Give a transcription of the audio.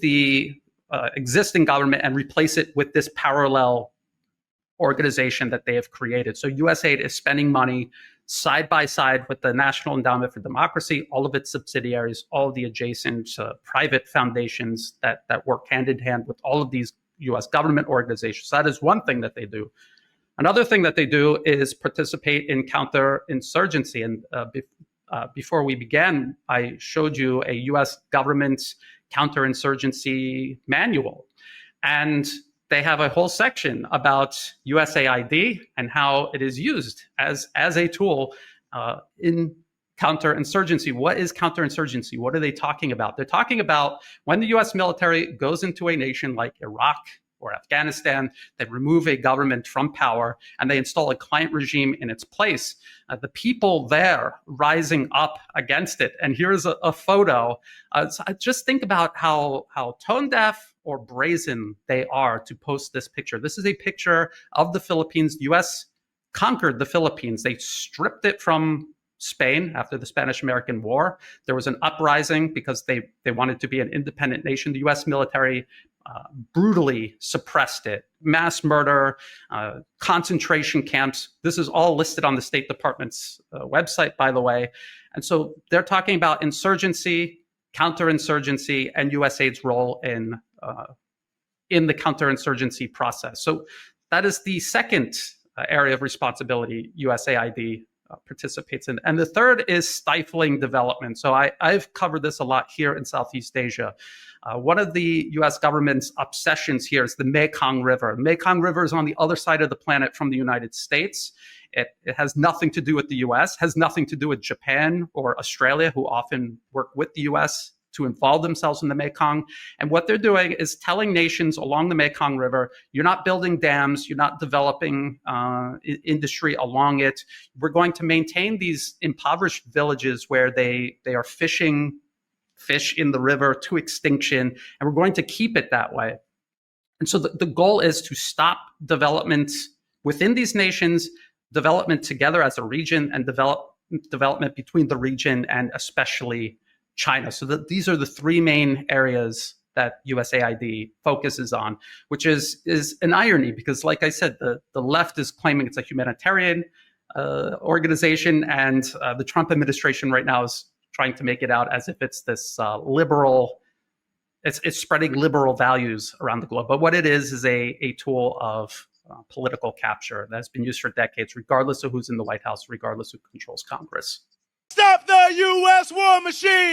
the existing government and replace it with this parallel organization that they have created. So USAID is spending money side by side with the National Endowment for Democracy, all of its subsidiaries, all of the adjacent private foundations that work hand in hand with all of these US government organizations. So that is one thing that they do. Another thing that they do is participate in counterinsurgency. And before we began, I showed you a US government counterinsurgency manual. And they have a whole section about USAID and how it is used as a tool in counterinsurgency. What is counterinsurgency? What are they talking about? They're talking about when the US military goes into a nation like Iraq or Afghanistan, they remove a government from power and they install a client regime in its place. The people there rising up against it. And here's a photo. So just think about how tone deaf or brazen they are to post this picture. This is a picture of the Philippines. The US conquered the Philippines. They stripped it from Spain after the Spanish-American War. There was an uprising because they wanted to be an independent nation. The US military brutally suppressed it. Mass murder, concentration camps. This is all listed on the State Department's website, by the way. And so they're talking about insurgency, counterinsurgency, and USAID's role in the counterinsurgency process. So that is the second area of responsibility USAID participates in. And the third is stifling development. So I've covered this a lot here in Southeast Asia. One of the US government's obsessions here is the Mekong River. The Mekong River is on the other side of the planet from the United States. It has nothing to do with the US, has nothing to do with Japan or Australia, who often work with the US to involve themselves in the Mekong. And what they're doing is telling nations along the Mekong River, you're not building dams, you're not developing industry along it. We're going to maintain these impoverished villages where they are fishing fish in the river to extinction, and we're going to keep it that way. And so the goal is to stop development within these nations, development together as a region, and development between the region and especially China. So these are the three main areas that USAID focuses on, which is an irony because, like I said, the left is claiming it's a humanitarian organization, and the Trump administration right now is trying to make it out as if it's this liberal, it's spreading liberal values around the globe. But what it is a tool of political capture that's been used for decades, regardless of who's in the White House, regardless of who controls Congress. Stop the U.S. war machine!